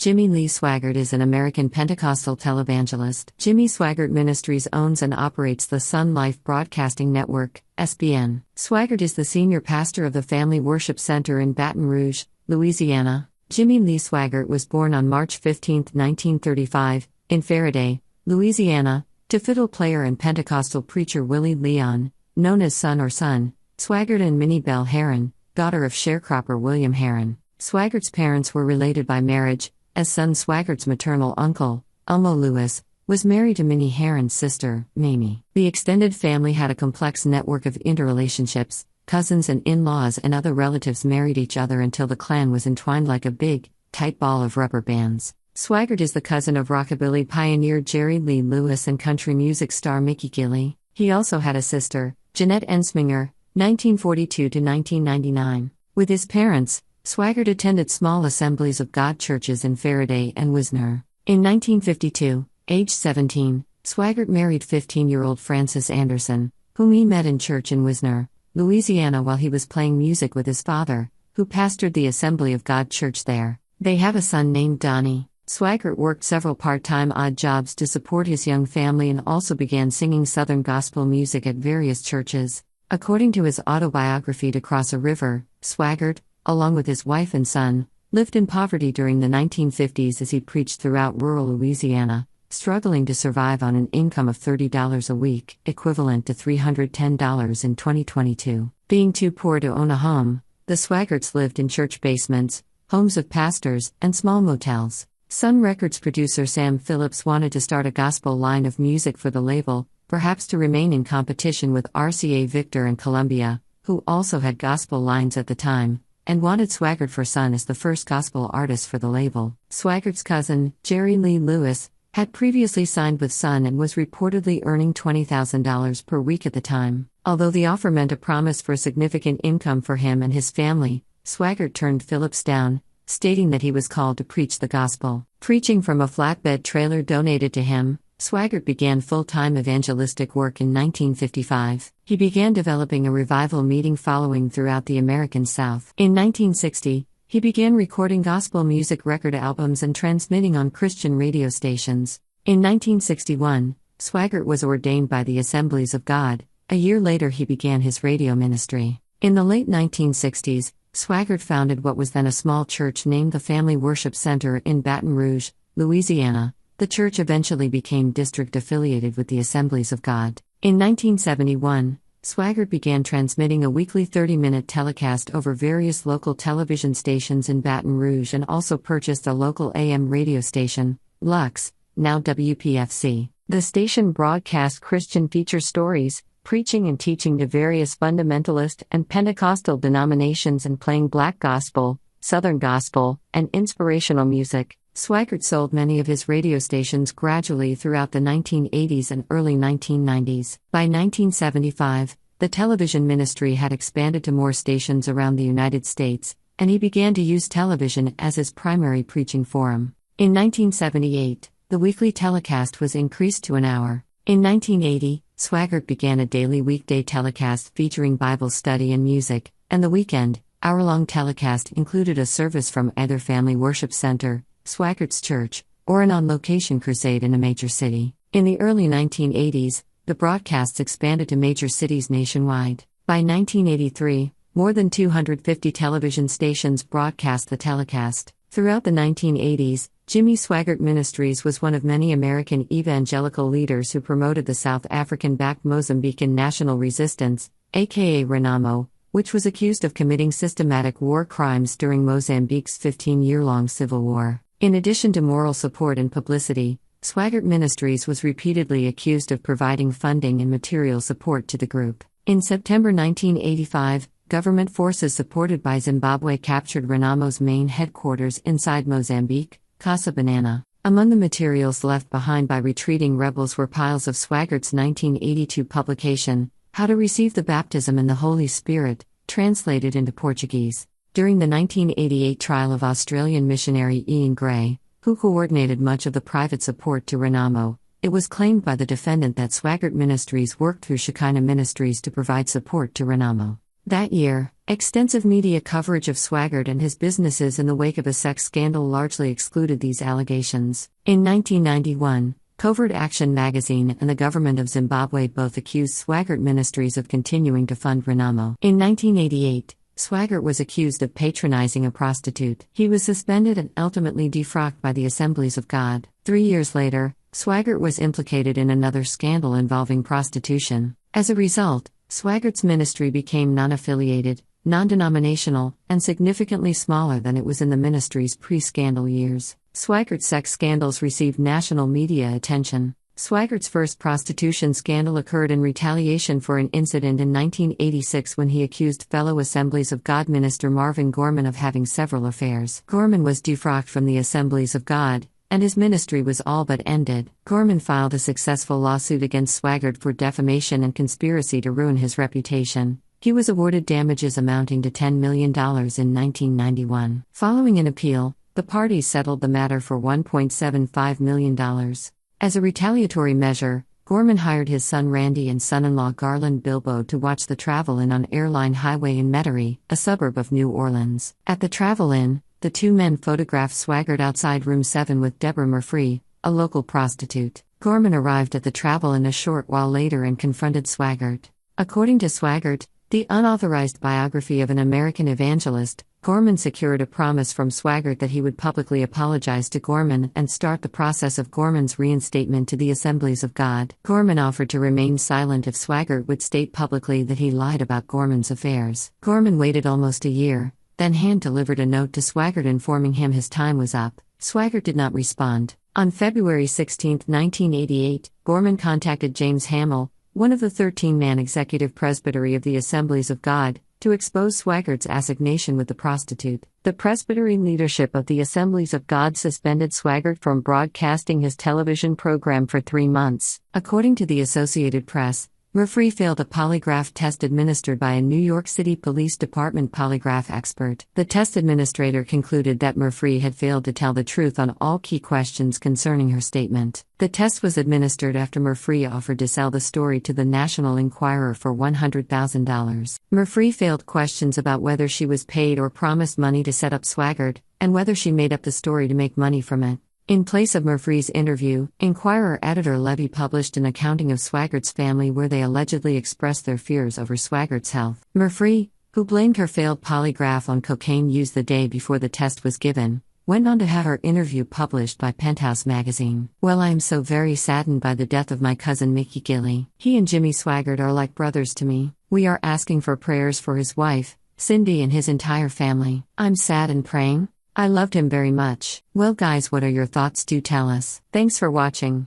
Jimmy Lee Swaggart is an American Pentecostal televangelist. Jimmy Swaggart Ministries owns and operates the Sun Life Broadcasting Network, SBN. Swaggart is the senior pastor of the Family Worship Center in Baton Rouge, Louisiana. Jimmy Lee Swaggart was born on March 15, 1935, in Faraday, Louisiana, to fiddle player and Pentecostal preacher Willie Leon, known as Son or Son, Swaggart and Minnie Bell Herron, daughter of sharecropper William Herron. Swaggart's parents were related by marriage, as Son Swaggart's maternal uncle, Elmo Lewis, was married to Minnie Herron's sister, Mamie. The extended family had a complex network of interrelationships. Cousins and in-laws and other relatives married each other until the clan was entwined like a big, tight ball of rubber bands. Swaggart is the cousin of rockabilly pioneer Jerry Lee Lewis and country music star Mickey Gilley. He also had a sister, Jeanette Ensminger, 1942–1999. With his parents, Swaggart attended small Assemblies of God churches in Faraday and Wisner. In 1952, aged 17, Swaggart married 15-year-old Frances Anderson, whom he met in church in Wisner, Louisiana while he was playing music with his father, who pastored the Assembly of God church there. They have a son named Donnie. Swaggart worked several part-time odd jobs to support his young family and also began singing Southern gospel music at various churches. According to his autobiography To Cross a River, Swaggart, along with his wife and son, lived in poverty during the 1950s as he preached throughout rural Louisiana, struggling to survive on an income of $30 a week, equivalent to $310 in 2022. Being too poor to own a home, the Swaggarts lived in church basements, homes of pastors, and small motels. Sun Records producer Sam Phillips wanted to start a gospel line of music for the label, perhaps to remain in competition with RCA Victor and Columbia, who also had gospel lines at the time, and wanted Swaggart for Sun as the first gospel artist for the label. Swaggart's cousin, Jerry Lee Lewis, had previously signed with Sun and was reportedly earning $20,000 per week at the time. Although the offer meant a promise for significant income for him and his family, Swaggart turned Phillips down, stating that he was called to preach the gospel. Preaching from a flatbed trailer donated to him, Swaggart began full-time evangelistic work in 1955. He began developing a revival meeting following throughout the American South. In 1960, he began recording gospel music record albums and transmitting on Christian radio stations. In 1961, Swaggart was ordained by the Assemblies of God. A year later he began his radio ministry. In the late 1960s, Swaggart founded what was then a small church named the Family Worship Center in Baton Rouge, Louisiana. The church eventually became district-affiliated with the Assemblies of God. In 1971, Swaggart began transmitting a weekly 30-minute telecast over various local television stations in Baton Rouge and also purchased a local AM radio station, Lux, now WPFC. The station broadcast Christian feature stories, preaching and teaching to various fundamentalist and Pentecostal denominations and playing black gospel, Southern gospel, and inspirational music. Swaggart sold many of his radio stations gradually throughout the 1980s and early 1990s. By 1975, the television ministry had expanded to more stations around the United States, and he began to use television as his primary preaching forum. In 1978, the weekly telecast was increased to an hour. In 1980, Swaggart began a daily weekday telecast featuring Bible study and music, and the weekend, hour-long telecast included a service from either Family Worship Center, Swaggart's church, or an on-location crusade in a major city. In the early 1980s, the broadcasts expanded to major cities nationwide. By 1983, more than 250 television stations broadcast the telecast. Throughout the 1980s, Jimmy Swaggart Ministries was one of many American evangelical leaders who promoted the South African-backed Mozambican National Resistance, aka Renamo, which was accused of committing systematic war crimes during Mozambique's 15-year-long civil war. In addition to moral support and publicity, Swaggart Ministries was repeatedly accused of providing funding and material support to the group. In September 1985, government forces supported by Zimbabwe captured Renamo's main headquarters inside Mozambique, Casa Banana. Among the materials left behind by retreating rebels were piles of Swaggart's 1982 publication, How to Receive the Baptism in the Holy Spirit, translated into Portuguese. During the 1988 trial of Australian missionary Ian Gray, who coordinated much of the private support to Renamo, it was claimed by the defendant that Swaggart Ministries worked through Shekinah Ministries to provide support to Renamo. That year, extensive media coverage of Swaggart and his businesses in the wake of a sex scandal largely excluded these allegations. In 1991, Covert Action magazine and the government of Zimbabwe both accused Swaggart Ministries of continuing to fund Renamo. In 1988, Swaggart was accused of patronizing a prostitute. He was suspended and ultimately defrocked by the Assemblies of God. 3 years later, Swaggart was implicated in another scandal involving prostitution. As a result, Swaggart's ministry became non-affiliated, non-denominational, and significantly smaller than it was in the ministry's pre-scandal years. Swaggart's sex scandals received national media attention. Swaggart's first prostitution scandal occurred in retaliation for an incident in 1986 when he accused fellow Assemblies of God minister Marvin Gorman of having several affairs. Gorman was defrocked from the Assemblies of God, and his ministry was all but ended. Gorman filed a successful lawsuit against Swaggart for defamation and conspiracy to ruin his reputation. He was awarded damages amounting to $10 million in 1991. Following an appeal, the parties settled the matter for $1.75 million. As a retaliatory measure, Gorman hired his son Randy and son-in-law Garland Bilbo to watch the Travel Inn on Airline Highway in Metairie, a suburb of New Orleans. At the Travel Inn, the two men photographed Swaggart outside room 7 with Deborah Murphy, a local prostitute. Gorman arrived at the Travel Inn a short while later and confronted Swaggart. According to Swaggart, the unauthorized biography of an American evangelist, Gorman secured a promise from Swaggart that he would publicly apologize to Gorman and start the process of Gorman's reinstatement to the Assemblies of God. Gorman offered to remain silent if Swaggart would state publicly that he lied about Gorman's affairs. Gorman waited almost a year, then hand-delivered a note to Swaggart informing him his time was up. Swaggart did not respond. On February 16, 1988, Gorman contacted James Hamill, one of the 13-man executive presbytery of the Assemblies of God, to expose Swaggart's assignation with the prostitute. The presbytery leadership of the Assemblies of God suspended Swaggart from broadcasting his television program for 3 months. According to the Associated Press, Murphy failed a polygraph test administered by a New York City Police Department polygraph expert. The test administrator concluded that Murphy had failed to tell the truth on all key questions concerning her statement. The test was administered after Murphy offered to sell the story to the National Enquirer for $100,000. Murphy failed questions about whether she was paid or promised money to set up Swaggart, and whether she made up the story to make money from it. In place of Murphy's interview, Enquirer editor Levy published an accounting of Swaggart's family where they allegedly expressed their fears over Swaggart's health. Murphy, who blamed her failed polygraph on cocaine used the day before the test was given, went on to have her interview published by Penthouse magazine. "Well, I am so very saddened by the death of my cousin Mickey Gilly. He and Jimmy Swaggart are like brothers to me. We are asking for prayers for his wife, Cindy, and his entire family. I'm sad and praying. I loved him very much." Well guys, what are your thoughts? Do tell us. Thanks for watching.